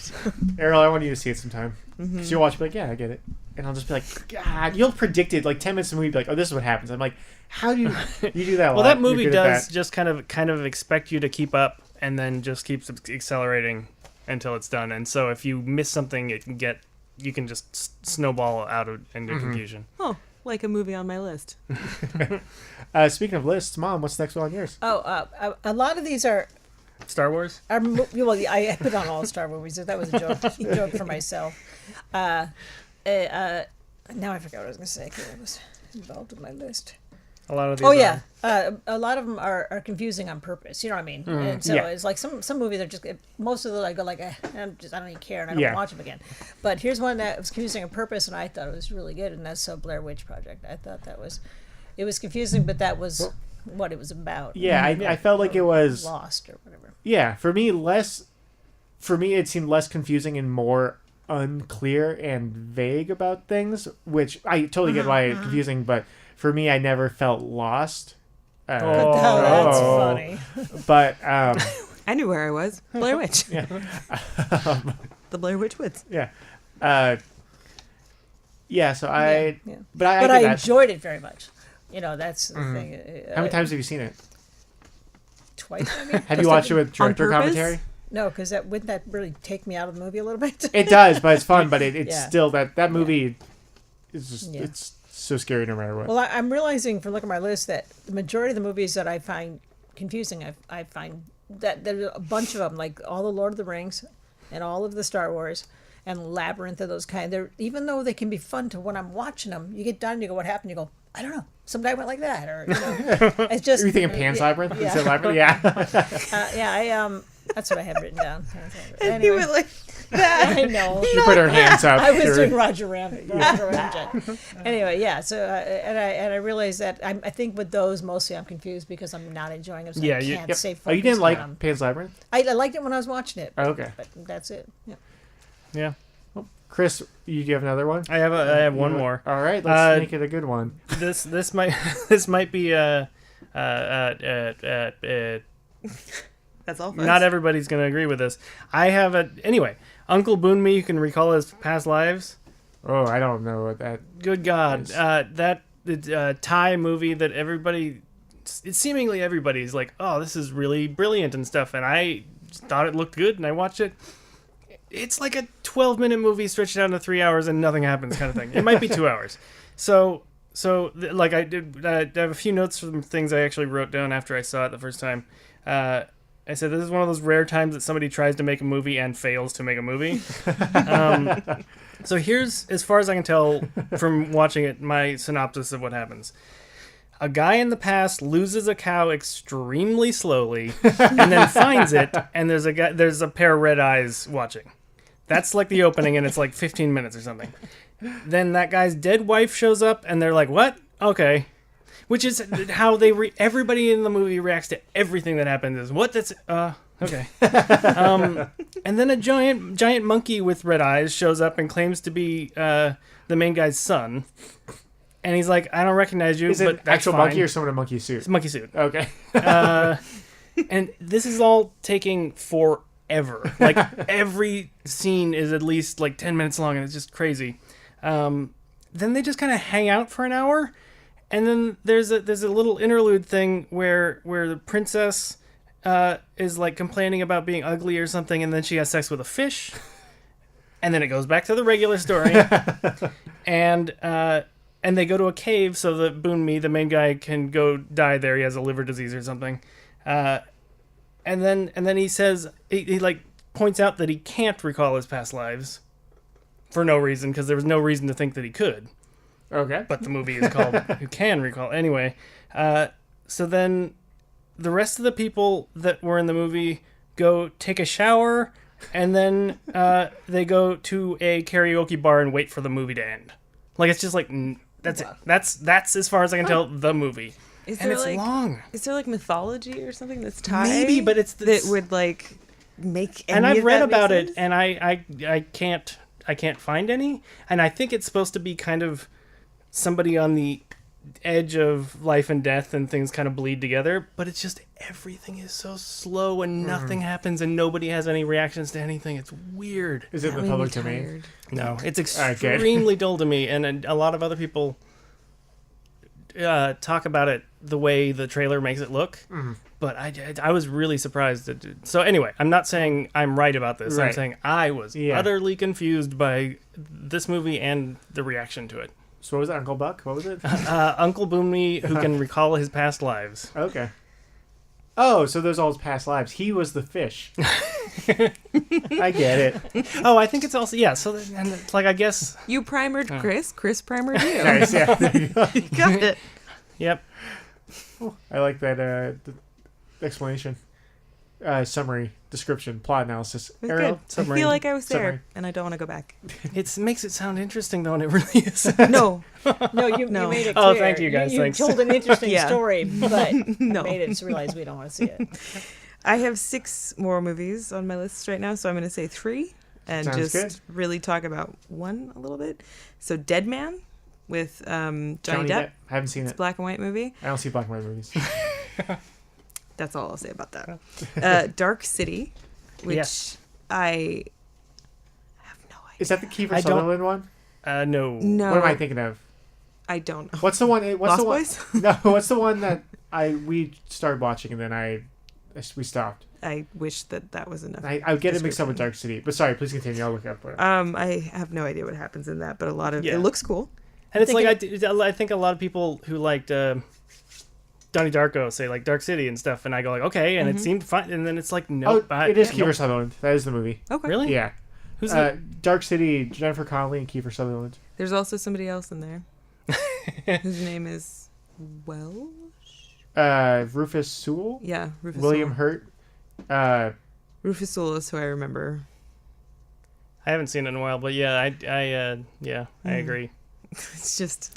Ariel, I want you to see it sometime. So you'll watch it, be like, yeah, I get it. And I'll just be like, God, you'll predict it like 10 minutes in the movie, be like, oh, this is what happens. I'm like, how do you do that a lot? Well, that movie You're good at does that. just kind of expect you to keep up and then just keeps accelerating until it's done. And so if you miss something, you can just snowball out into confusion. Oh, like a movie on my list. Speaking of lists, Mom, what's next one on yours? Oh, a lot of these are Star Wars? well, I put on all Star Wars. That was a joke for myself. Now I forgot what I was going to say. It was involved in my list. A lot of these. Oh yeah, a lot of them are confusing on purpose. You know what I mean? And so Yeah. it's like some movies are just most of them I go like I don't even care and I don't Yeah. watch them again. But here's one that was confusing on purpose and I thought it was really good, and that's Blair Witch Project. I thought it was confusing, but that was what it was about. Yeah, I felt like it was lost or whatever. Yeah, for me it seemed less confusing and more unclear and vague about things, which I totally get why it's confusing, but for me I never felt lost. That's funny. But I knew where I was. Blair Witch. yeah. The Blair Witch Woods. Yeah. Yeah, so I Yeah. but I But get I that. enjoyed it very much. You know, that's the thing. How many times have you seen it? Twice, I mean. Have you watched it with director purpose? commentary? No, because wouldn't that really take me out of the movie a little bit? It does, but it's fun, but it's Yeah. still that movie is just Yeah. it's so scary no matter what. Well, I'm realizing from looking at my list that the majority of the movies that I find confusing, I find that there's a bunch of them, like all the Lord of the Rings and all of the Star Wars and Labyrinth of those kind. They're, even though they can be fun to when I'm watching them, you get done and you go, what happened? You go, I don't know. Some guy went like that, or it's just. Are you thinking Pan's Labyrinth? Yeah. Instead of Labyrinth? Yeah. That's what I had written down. And he went like that. I know. She put her hands up. I was Sure. doing Roger Rabbit. Anyway, yeah. So and I realized that I think with those mostly I'm confused because I'm not enjoying them. So Yeah, I you- can't Yep. stay Oh, focused you didn't on like them. Pan's Labyrinth? I liked it when I was watching it. Oh, okay. But that's it. Yeah. Yeah. Chris, do you have another one? I have one more. All right, let's make it a good one. This might be That's all. not everybody's going to agree with this. I have anyway. Uncle Bumi, you can recall his past lives. Oh, I don't know what that. Good God, Yes. that Thai movie that seemingly everybody's like, oh, this is really brilliant and stuff, and I thought it looked good, and I watched it. It's like a 12-minute movie stretched out into 3 hours and nothing happens, kind of thing. It might be 2 hours. So like I did, I have a few notes from things I actually wrote down after I saw it the first time. I said this is one of those rare times that somebody tries to make a movie and fails to make a movie. So here's, as far as I can tell from watching it, my synopsis of what happens. A guy in the past loses a cow extremely slowly and then finds it, and there's a pair of red eyes watching. That's like the opening, and it's like 15 minutes or something. Then that guy's dead wife shows up, and they're like, what? Okay. Which is how everybody in the movie reacts to everything that happens is, what? That's, okay. And then a giant monkey with red eyes shows up and claims to be the main guy's son. And he's like, I don't recognize you, Is but it that's actual fine. monkey or someone in a monkey suit? It's a monkey suit. Okay. And this is all taking forever. Like, every scene is at least like 10 minutes long, and it's just crazy. Then they just kind of hang out for an hour, and then there's a little interlude thing where the princess is like complaining about being ugly or something, and then she has sex with a fish, and then it goes back to the regular story, and they go to a cave so that Bumi, the main guy, can go die there. He has a liver disease or something, and then he says he like points out that he can't recall his past lives for no reason, because there was no reason to think that he could. Okay. But the movie is called Who Can Recall. Anyway, so then the rest of the people that were in the movie go take a shower, and then they go to a karaoke bar and wait for the movie to end. Like, it's just like, that's it. That's as far as I can tell the movie. Is And there it's like long. Is there like mythology or something that's tied? Maybe, but it's that would like make. Any and I've of read that make about it, sense? and I can't find any. And I think it's supposed to be kind of somebody on the edge of life and death, and things kind of bleed together. But it's just everything is so slow, and nothing happens, and nobody has any reactions to anything. It's weird. Is it That in the made me public domain? tired. No, it's Okay. extremely dull to me, and a lot of other people talk about it the way the trailer makes it look. But I was really surprised. So anyway, I'm not saying I'm right about this. I'm Right. saying I was Yeah. utterly confused by this movie and the reaction to it. So what was it, Uncle Buck? What was it? Uncle Bumi, who can recall his past lives. Okay. Oh, so those are all his past lives. He was the fish. I get it. Oh, I think it's also, yeah, so, and it's like, I guess, You primered Chris primered you. Nice, yeah. There you go. You got it. yep. I like that the explanation. Summary, description, plot analysis. It was Ariel, good. I submarine. feel like I was there, Submarine. and I don't want to go back. It makes it sound interesting, though, and it really is. No, No, you No. made it clear. Oh, thank you, guys. You Thanks. told an interesting Yeah. story, but No. made us realize we don't want to see it. I have 6 more movies on my list right now, so I'm going to say 3 and Sounds just good. really talk about one a little bit. So, Dead Man with Johnny Johnny Depp. Depp. I haven't seen It's a it. black and white movie. I don't see black and white movies. That's all I'll say about that. Dark City, which Yes. I have no idea. Is that the Kiefer I don't- Sutherland one? No. No, What am I thinking of? I don't know. What's the one? What's Lost the one? Boys? No, what's the one that we started watching and then we stopped. I wish that was enough. I get it mixed up with description. Dark City. But sorry, please continue. I'll look up for it. I have no idea what happens in that, but a lot of Yeah. it looks cool. And it's like, Thinking- I think a lot of people who liked Donnie Darko say, like, Dark City and stuff, and I go, like, okay, and it seemed fine, and then it's like, nope. Oh, it is nope. Kiefer Sutherland. That is the movie. Okay. Really? Yeah. Who's the... Dark City, Jennifer Connelly and Kiefer Sutherland. There's also somebody else in there whose name is Rufus Sewell, Yeah, Rufus William Sewell. Hurt. Rufus Sewell is who I remember. I haven't seen it in a while, but yeah, I agree. It's just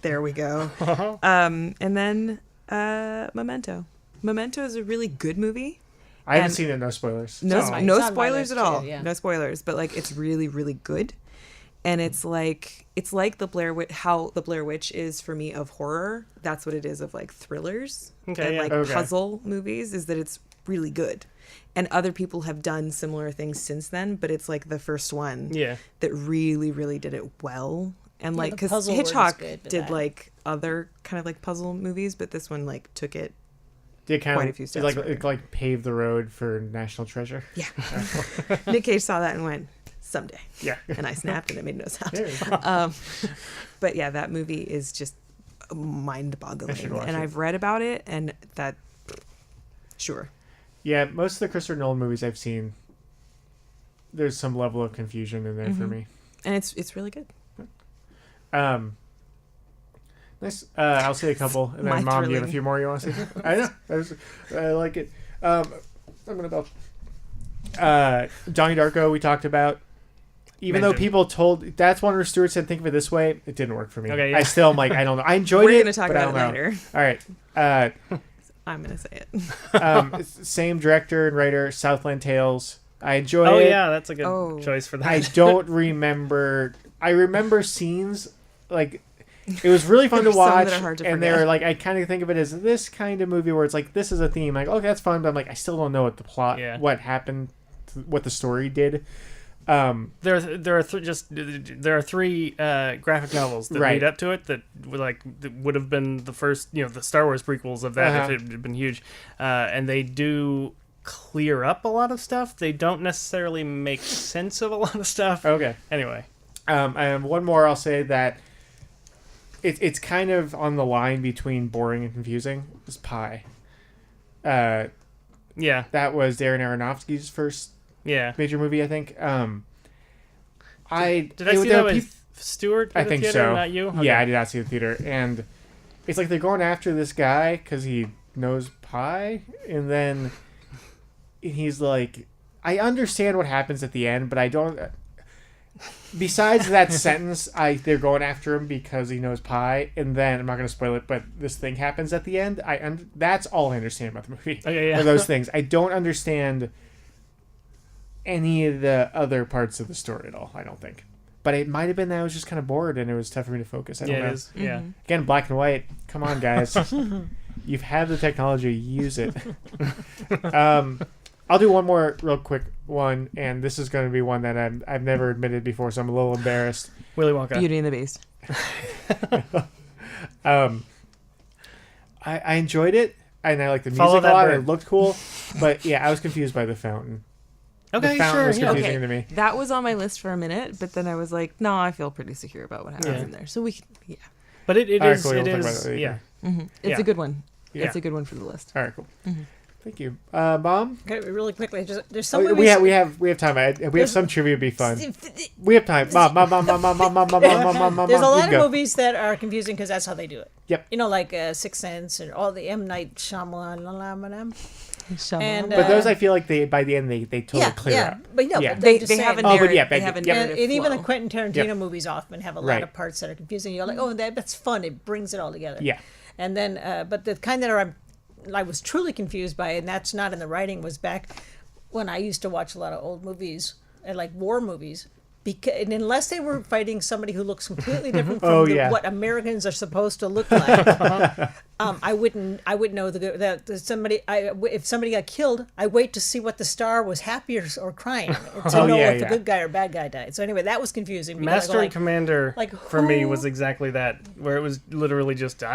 there we go. Uh-huh. And then Memento. Memento is a really good movie. I haven't And- seen it. No spoilers. No, Oh. no It's on my spoilers list at all. too, yeah. No spoilers, but like it's really, really good. And it's like the Blair Witch, how the Blair Witch is for me of horror. That's what it is of like thrillers Okay, and yeah. like Okay. puzzle movies. Is that it's really good. And other people have done similar things since then, but it's like the first one Yeah. that really, really did it well. And Yeah, like, the because puzzle word is Hitchcock good for did that. like other kind of like puzzle movies, but this one like took it. Did kind Quite a of few it steps like further. it like paved the road for National Treasure. Yeah. Nick Cage saw that and went, someday. Yeah. And I snapped and it made no sound. There you go. But yeah, that movie is just I mind-boggling. should watch And it. I've read about it, and that, sure. Yeah, most of the Christopher Nolan movies I've seen, there's some level of confusion in there for me. And it's really good. Nice. I'll say a couple, and My then Mom, do you have a thrilling. few more you want to say? I know. I like it. I'm gonna belch. Johnny Darko, we talked about. Even though Mentioned. people told that's one where Stewart said think of it this way, it didn't work for me. Okay, yeah. I still am like I don't know. I enjoyed We're it. going to talk but I about it don't know. later. All right. I'm going to say it. It's same director and writer, Southland Tales. I enjoy Oh, it. yeah, that's a good Oh. choice for that. I don't remember. I remember scenes like it was really fun to There's some watch, that are hard to and forget. they're like I kind of think of it as this kind of movie where it's like this is a theme. Like okay, that's fun, but I'm like I still don't know what the plot, Yeah. what happened, what the story did. There are three graphic novels that Right. lead up to it that would have been the first, the Star Wars prequels of that if it had been huge, and they do clear up a lot of stuff. They don't necessarily make sense of a lot of stuff. Okay. Anyway, and one more, I'll say that it's kind of on the line between boring and confusing. Is Pi. yeah, That was Darren Aronofsky's first yeah. major movie, I think. Did I see that with Stuart? I at the think theater, so. Not you? Okay. Yeah, I did not see the theater, and it's like they're going after this guy because he knows Pi, and then he's like, I understand what happens at the end, but I don't. Besides that sentence, they're going after him because he knows Pi, and then I'm not going to spoil it, but this thing happens at the end. That's all I understand about the movie. Okay, yeah. Are those things. I don't understand any of the other parts of the story at all. I don't think. But it might have been that I was just kind of bored and it was tough for me to focus. I don't know. It is. Yeah. Again, black and white. Come on, guys. You've had the technology. Use it. I'll do one more real quick one, and this is going to be one that I've never admitted before, so I'm a little embarrassed. Willy Wonka. Beauty and the Beast. I enjoyed it, and I liked the Follow music a that lot. bird. It looked cool, but yeah, I was confused by the fountain. Okay, The fountain sure. was Yeah. confusing Okay. to me. That was on my list for a minute, but then I was like, no, I feel pretty secure about what happens Yeah. in there. So we can, yeah. But it All right, is. cool, It we'll talk about is. it later. Yeah. It's Yeah. a good one. Yeah. It's a good one for the list. All right, cool. Mhm. Thank you, Mom. Okay, really quickly. There's some Oh, movies. we have time. We have some trivia. Be fun. We have time. Mom. There's a You lot of go. movies that are confusing because that's how they do it. Yep. You know, like Sixth Sense and all the M. Night Shyamalan. And, But those, I feel like by the end they totally clear yeah. up. But no, Yeah. but They just have a saying. Oh, but narrative. yeah, they have a yep. and narrative even the flow. Quentin Tarantino Yep. movies often have a lot Right. of parts that are confusing. You're like, oh, that's fun. It brings it all together. Yeah. And then, but the kind that I was truly confused by, and that's not in the writing, was back when I used to watch a lot of old movies and like war movies. And unless they were fighting somebody who looks completely different from Oh, yeah. what Americans are supposed to look like, I wouldn't know that somebody. If somebody got killed, I wait to see what the star was, happy or crying, to know yeah, if the yeah. good guy or bad guy died. So anyway, that was confusing. because I Master go and like, Commander like, for me who- was exactly that, where it was literally just, there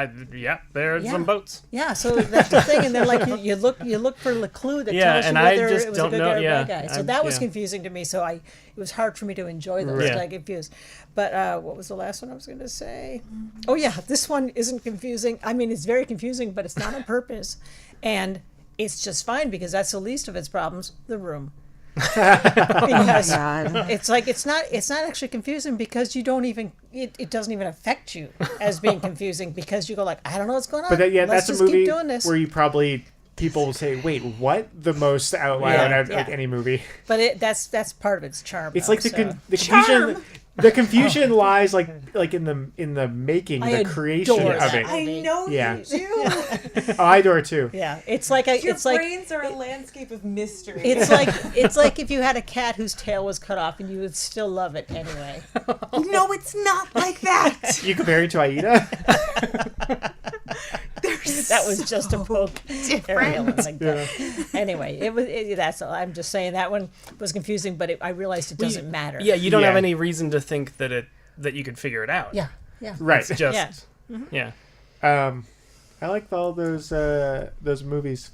are Yeah. some boats. Yeah, so that's the thing, and then like you look for the clue that Yeah, tells you and I whether just it was a don't good know- guy or a yeah, bad guy. So I'm- that was yeah. confusing to me. So it was hard for me to enjoy those. Right. I got confused. But what was the last one I was going to say? Oh yeah, this one isn't confusing. I mean, it's very confusing, but it's not on purpose, and it's just fine because that's the least of its problems. The Room. Because God. it's like it's not actually confusing because you don't even it doesn't even affect you as being confusing because you go like, I don't know what's going on. But Let's that's a just movie keep doing this. where you probably people will say, "Wait, what?" The most out loud Yeah, out of yeah. like any movie. But that's part of its charm. It's though, like the so. the confusion. The confusion lies like in the making, I the creation adore of that it. movie. know Yeah. you do. Oh, I adore it too. Yeah, it's like brains are a landscape of mystery. it's like if you had a cat whose tail was cut off and you would still love it anyway. No, it's not like that. You compare it to Aida. That was just a poke. Ariel, like Yeah. that. Anyway, that's all. I'm just saying that one was confusing, but I realized it doesn't matter. Yeah, you don't have Yeah. any reason to think that you could figure it out. Yeah. Right. It's just, yeah. I like all those movies.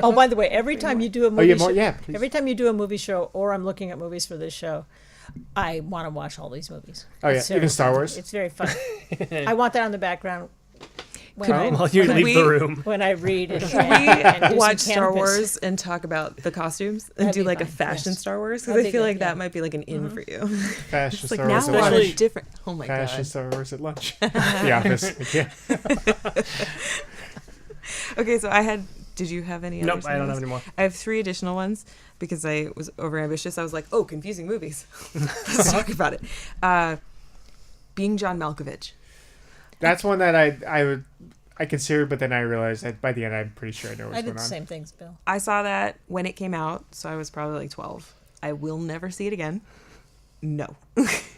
Oh, by the way, every time you do a Oh, movie yeah, more. show, Yeah, please. every time you do a movie show, or I'm looking at movies for this show, I want to watch all these movies. Oh yeah, It's very even Star fun. Wars. It's very fun. I want that on the background when Well, you when leave the room. when I read and, We and do watch some Star canvas. Wars and talk about the costumes and That'd do be like a fun, fashion yes. Star Wars because That'd I be feel good, like yeah. that might be like an in for you. Fashion It's like Star now Wars. we're on Especially- a different. Oh my Fashion god. Star Wars at lunch. The Office. Yeah. Okay, so I had. Did you have any? Nope, others I don't in have this? any more. I have 3 additional ones because I was overambitious. I was like, oh, confusing movies. Let's talk about it. Being John Malkovich. That's one that I considered, but then I realized that by the end I'm pretty sure I know what's I going did the on. same things, Bill. I saw that when it came out, so I was probably like 12. I will never see it again. No.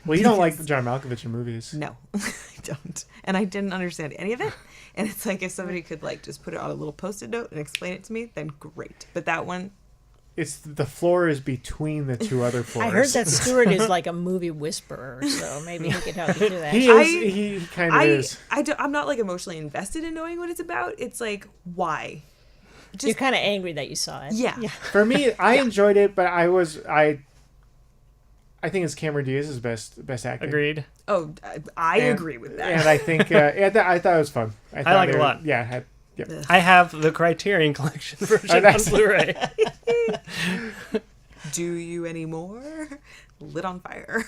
Well, you don't like John Malkovich in movies. No, I don't. And I didn't understand any of it. And it's like if somebody could like just put it on a little post-it note and explain it to me, then great. But that one, It's the floor is between the two other floors. I heard that Stewart is like a movie whisperer, so maybe he could help you do that. He is. He kind of is. I'm not like emotionally invested in knowing what it's about. It's like, why? You're kind of angry that you saw it. Yeah. For me, I enjoyed it, but I think it's Cameron Diaz's best acting. Agreed. Oh, I agree with that. And I think I thought it was fun. I like it a lot. Yeah. I have the Criterion Collection version on that's- Blu-ray. Do you anymore? Lit on fire.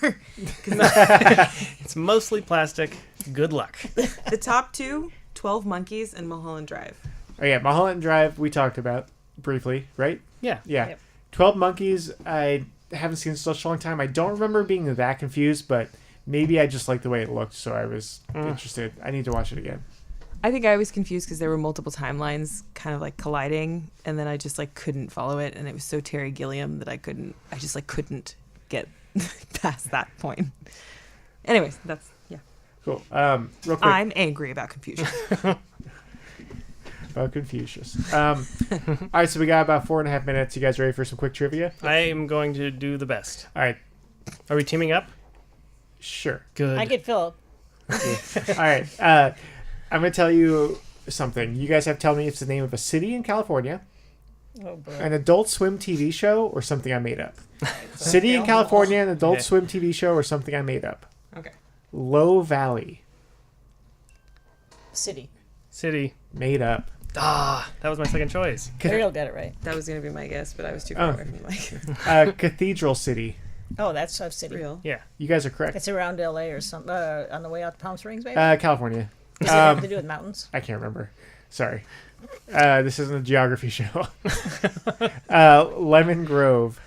It's mostly plastic. Good luck. The top two, 12 Monkeys and Mulholland Drive. Oh yeah, Mulholland Drive we talked about briefly, right? Yeah. Yeah. Yep. 12 Monkeys I haven't seen in such a long time. I don't remember being that confused, but maybe I just liked the way it looked, so I was interested. I need to watch it again. I think I was confused because there were multiple timelines kind of like colliding, and then I just like couldn't follow it, and it was so Terry Gilliam that I just like couldn't get past that point. Anyways, that's Cool. Real quick. I'm angry about confusion. Oh, Confucius. All right, so we got about 4.5 minutes. You guys ready for some quick trivia? I am going to do the best. All right, Are we teaming up? sure. Good. I get Philip. All right, I'm going to tell you something. You guys have to tell me if it's the name of a city in California, Oh, boy. an Adult Swim TV show, or something I made up. City in California, an Adult Okay. Swim TV show, or something I made up. Okay. Low Valley, City. City. made up. That was my second choice. Ariel got it right. That was going to be my guess, but I was too far Oh. away from the mic. Cathedral City. Oh, that's a city. Real. Yeah. You guys are correct. It's around LA or something. On the way out to Palm Springs, maybe? California. Does it have to do with mountains? I can't remember. Sorry. This isn't a geography show. Lemon Grove.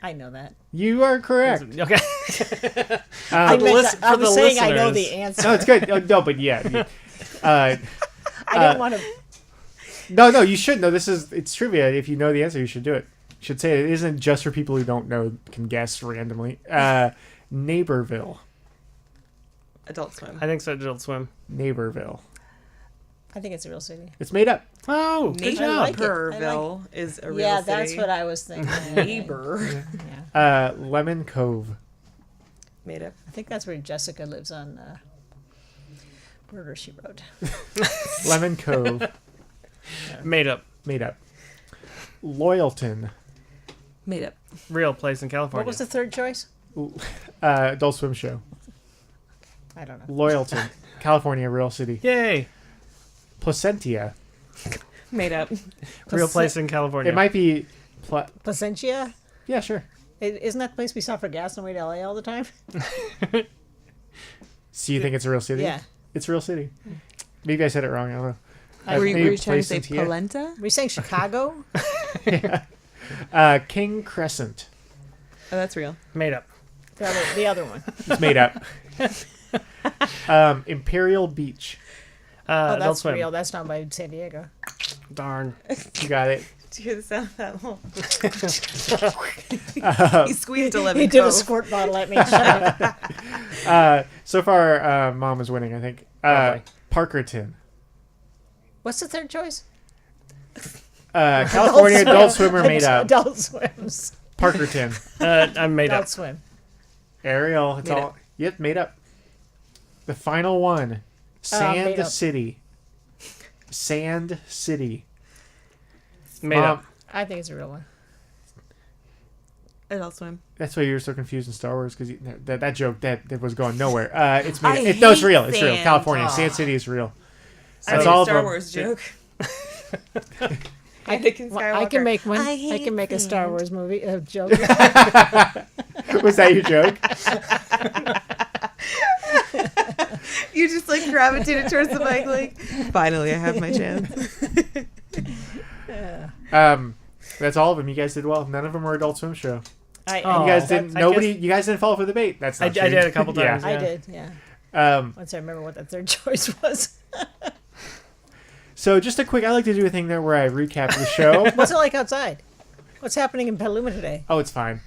I know that. You are correct. Okay. I, the meant list- that- I for was the saying I know listeners. the answer. No, it's good. No, but yeah. I didn't want to. No, you should know. It's trivia. If you know the answer, you should do it. You should say it isn't just for people who don't know, can guess randomly. Naperville. Adult Swim. I think so. Adult Swim. Naperville. I think it's a real city. It's made up. Oh, good job. like it. I Naperville is a real Yeah, city. that's what I was thinking. Neighbor. Yeah. Lemon Cove. Made up. I think that's where Jessica lives on Murder, She Wrote. Lemon Cove. Made up. Made up. Loyalton. Made up. Real place in California. What was the third choice? Adult Swim show. I don't know. Loyalton. California, real city. Yay. Placentia. Made up. Real place in California. It might be. Placentia? Yeah, sure. Isn't that the place we saw for gas on the way to LA all the time? So you think it's a real city? Yeah. It's a real city. Maybe I said it wrong. I don't know. Were you Maybe trying to say Placentia. polenta? Were you saying Chicago? King Crescent. Oh, that's real. Made up. The other one. It's made up. Imperial Beach. Oh, Adult that's Swim. real. That's not by San Diego. Darn. You got it. Do you hear the sound of that hole? He squeezed 11 He did a Cove. squirt bottle at me. Shut up. So far, Mom is winning, I think. Probably. Parkerton. What's the third choice? California Adult Swimmer made up. Adult Swims. Parkerton. I'm made Adult up. Swim. Ariel. It's Made all. up. Yep, made up. The final one. Sand made up. City. Sand City. Made Mom, up. I think it's a real one. Adult Swim. That's why you were so confused in Star Wars, because that joke that was going nowhere. It's I made. No, it's real. hate It's real. sand. California. Aw. Sand City is real. I That's made all a of Star them. Wars joke. I can make one. I can make a Star Wars movie joke. Was that your joke? You just like gravitated towards the mic, like, finally I have my chance. That's all of them. You guys did well. None of them were Adult Swim show. Oh. You guys didn't. I Nobody. guess- You guys didn't fall for the bait. That's I not true. did a couple times. I Yeah. did, yeah. Yeah. Once I remember what the third choice was. So just a quick. I like to do a thing there where I recap the show. What's it like outside? What's happening in Petaluma today? Oh, it's fine.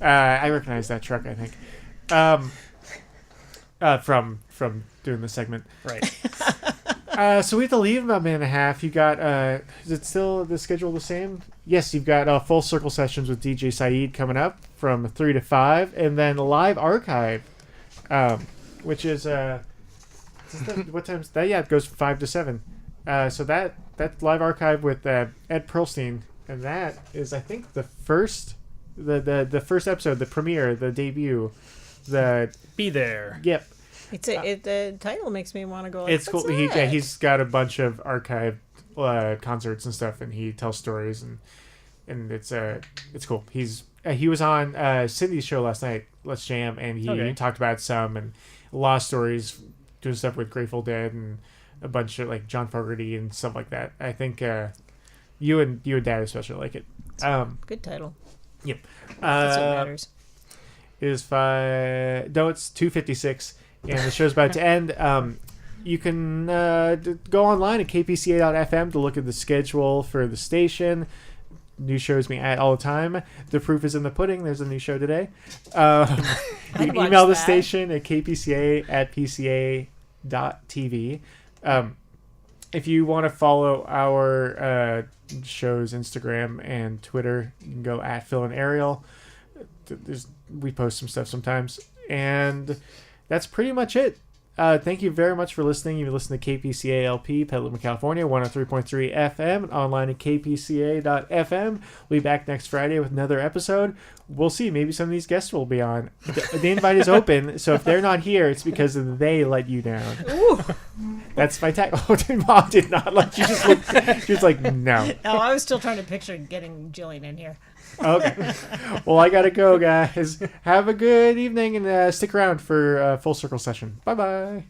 I recognize that truck. I think. From doing the segment. Right. So we have to leave in about a minute and a half. You got, is it still the schedule the same? Yes, you've got Full Circle sessions with DJ Saeed coming up from 3 to 5, and then Live Archive, which is, what time's that? Yeah, it goes 5 to 7. So that's Live Archive with Ed Pearlstein, and that is, I think, the first episode, the premiere, the debut, Be there. Yep. The title makes me want to go. Like, It's cool. He's got a bunch of archive concerts and stuff, and he tells stories, and it's cool. He was on Cindy's show last night, Let's Jam, and he talked about some and a lot of stories, doing stuff with Grateful Dead and a bunch of like John Fogerty and stuff like that. I think you and Dad especially like it. Good title. Yep. That's what matters. It's 2:56. And the show's about to end. You can go online at kpca.fm to look at the schedule for the station. New shows being added all the time. The proof is in the pudding. There's a new show today. You can email the station at kpca@pca.tv. If you want to follow our show's Instagram and Twitter, you can go at Phil and Ariel. We post some stuff sometimes. And that's pretty much it. Thank you very much for listening. You've listened to KPCA LP, Petaluma, California, 103.3 FM, and online at kpca.fm. We'll be back next Friday with another episode. We'll see. Maybe some of these guests will be on. The invite is open, so if they're not here, it's because they let you down. Ooh. That's my tag. Oh, Mom did not let you. She was like, no. No, I was still trying to picture getting Jillian in here. Okay. Well, I gotta go, guys. Have a good evening, and stick around for Full Circle session. Bye-bye.